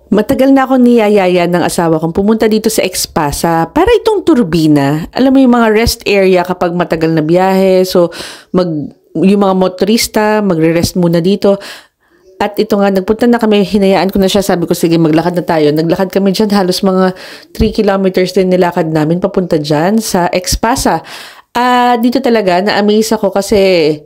Matagal na ako niyayaya ng asawa kong pumunta dito sa Expasa para itong turbina. Alam mo yung mga rest area kapag matagal na biyahe. So, yung mga motorista, magre-rest muna dito. At ito nga, nagpunta na kami, hinayaan ko na siya. Sabi ko, sige, maglakad na tayo. Naglakad kami dyan, halos mga 3 kilometers din nilakad namin papunta dyan sa Expasa. Dito talaga, na-amaze ako kasi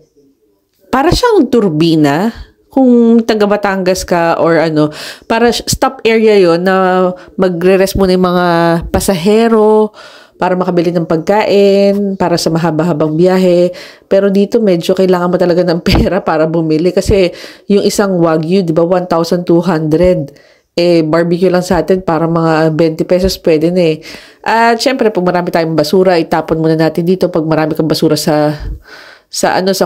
para siyang turbina. Kung taga Batangas ka or ano, para stop area yon na magre-rest muna yung mga pasahero para makabili ng pagkain, para sa mahaba-habang biyahe. Pero dito medyo kailangan mo talaga ng pera para bumili kasi yung isang Wagyu, di ba, 1,200. Barbecue lang sa atin para mga 20 pesos pwede na eh. At syempre, pag marami tayong basura, itapon muna natin dito. Pag marami kang basura sa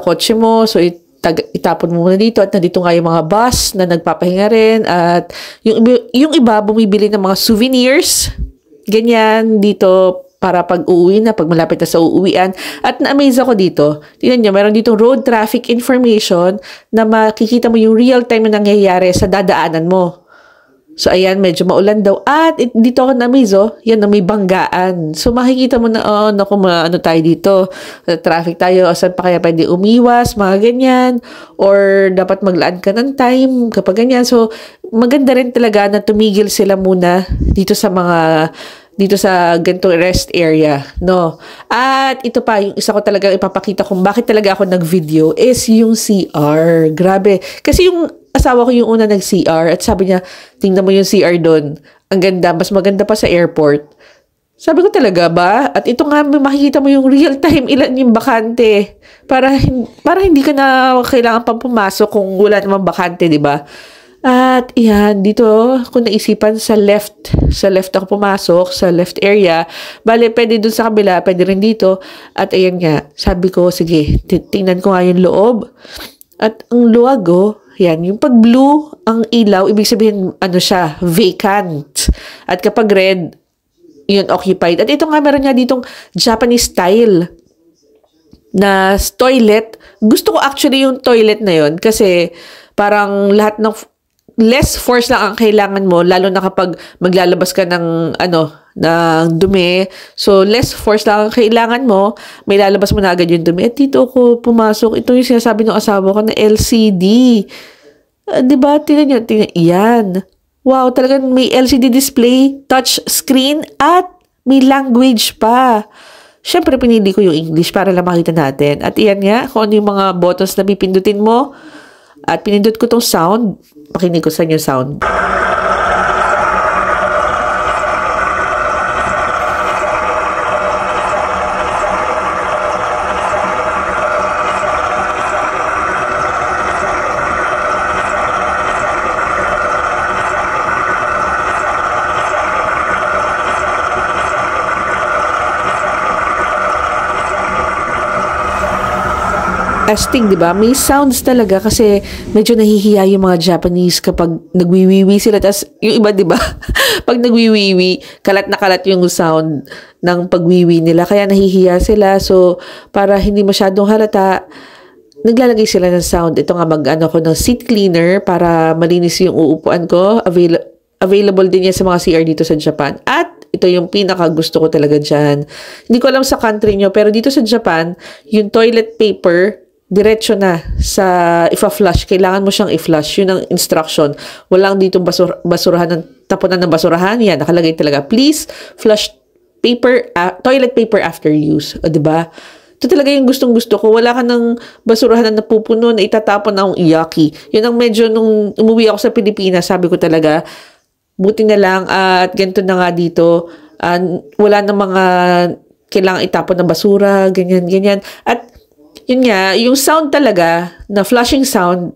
kotse mo, so itapon mo muna dito at nandito nga yung mga bus na nagpapahinga rin at yung iba bumibili ng mga souvenirs ganyan dito para pag uuwi na, pag malapit na sa uuwian. At na-amaze ako dito, tingnan nyo, meron ditong road traffic information na makikita mo yung real time na nangyayari sa dadaanan mo. So, ayan, medyo maulan daw. At dito ako na-amaze, yan na may banggaan. So, makikita mo na, naku, ano tayo dito. Traffic tayo. Saan pa kaya pwede umiwas, mga ganyan. Or dapat maglaan ka ng time kapag ganyan. So, maganda rin talaga na tumigil sila muna dito sa ganitong rest area, no? At ito pa, yung isa ko talaga ipapakita kung bakit talaga ako nag-video is yung CR. Grabe. Kasi yung asawa ko yung una nag-CR at sabi niya, tingnan mo yung CR doon. Ang ganda, mas maganda pa sa airport. Sabi ko talaga ba? At ito nga, makikita mo yung real time, ilan yung bakante. Para hindi ka na kailangan pang pumasok kung wala namang bakante, di ba? At yan, dito, kung naisipan sa left ako pumasok, sa left area. Bale, pwede dun sa kabila, pwede rin dito. At ayan nga, sabi ko, sige, tingnan ko nga yung loob. At ang luwag, yan, yung pag blue, ang ilaw, ibig sabihin, ano siya, vacant. At kapag red, yun, occupied. At ito nga, meron nga ditong Japanese style na toilet. Gusto ko actually yung toilet na yun kasi parang lahat ng less force lang ang kailangan mo, lalo na kapag maglalabas ka ng ng dumi. So, less force lang ang kailangan mo, may lalabas mo na agad yung dumi. At dito ako pumasok. Ito yung sinasabi ng asawa ko na LCD. Diba? Tingnan nyo. Yan. Wow, talagang may LCD display, touch screen, at may language pa. Siyempre, pinili ko yung English para lang makita natin. At iyan nga, kung ano yung mga buttons na pipindutin mo. At pinindot ko tong sound. Pakinig ko sa inyo sound. Astig, di ba? May sounds talaga kasi medyo nahihiya yung mga Japanese kapag nagwiwiwi sila. Tas yung iba, di ba? Pag nagwiwiwi, kalat na kalat yung sound ng pagwiwi nila. Kaya nahihiya sila. So, para hindi masyadong halata, naglalagay sila ng sound. Ito nga, mag-ano ko ng seat cleaner para malinis yung uupuan ko. Available din yan sa mga CR dito sa Japan. At ito yung pinaka gusto ko talaga dyan. Hindi ko alam sa country nyo, pero dito sa Japan, yung toilet paper, diretso na sa ifa-flush. Kailangan mo siyang i-flush. Yun ang instruction. Walang dito basurahan ng tapunan ng basurahan. Yan, nakalagay talaga. Please flush toilet paper after use. O, diba? Ito talaga yung gustong-gusto ko. Wala ka ng basurahan na napupuno na itatapon na ang iyaki. Yun ang medyo nung umuwi ako sa Pilipinas, sabi ko talaga, buti na lang at ganito na nga dito. Wala na mga kailangang itapon ng basura, ganyan. At yun nga, yung sound talaga, na flushing sound,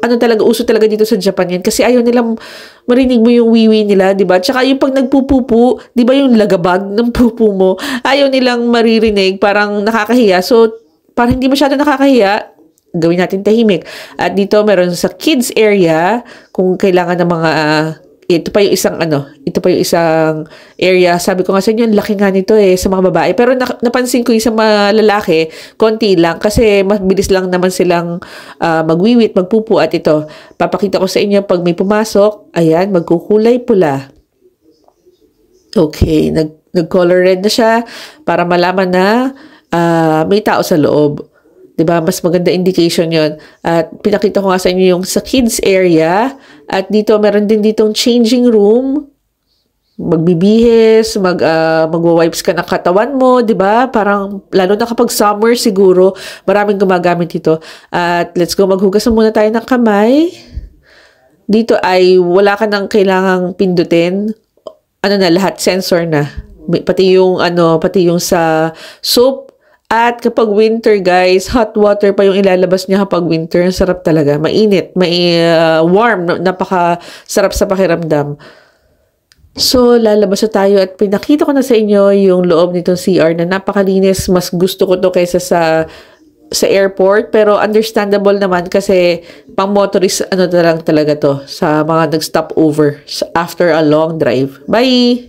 talaga, uso talaga dito sa Japan yan. Kasi ayaw nilang marinig mo yung wiwi nila, di ba? Tsaka yung pag nagpupupo, di ba yung lagabag ng pupu mo, ayaw nilang maririnig, parang nakakahiya. So, para hindi masyado nakakahiya, gawin natin tahimik. At dito, meron sa kids area, kung kailangan ng mga ito pa yung isang ito pa yung isang area. Sabi ko nga sa inyo, ang laki nga nito sa mga babae. Pero napansin ko yung sa mga lalaki, konti lang kasi mabilis lang naman silang magwiwit, magpupu at ito. Papakita ko sa inyo pag may pumasok, ayan, magkukulay pula. Okay, nag-color red na siya para malaman na may tao sa loob. 'Di ba? Mas maganda indication 'yon. At pinakita ko nga sa inyo yung sa kids area at dito meron din ditong changing room. Magbibihis, magwa-wipes ka ng katawan mo, 'di ba? Parang lalo na kapag summer siguro, maraming gumagamit dito. At let's go, maghugas muna tayo ng kamay. Dito ay wala ka nang kailangang pindutin. Lahat sensor na. Pati yung sa soap. At kapag winter, guys, hot water pa yung ilalabas niya kapag winter. Ang sarap talaga. Mainit, warm, napaka-sarap sa pakiramdam. So, lalabas na tayo at pinakita ko na sa inyo yung loob nitong CR na napakalinis. Mas gusto ko to kaysa sa airport. Pero understandable naman kasi pang motorist, na lang talaga to sa mga nag-stop over after a long drive. Bye!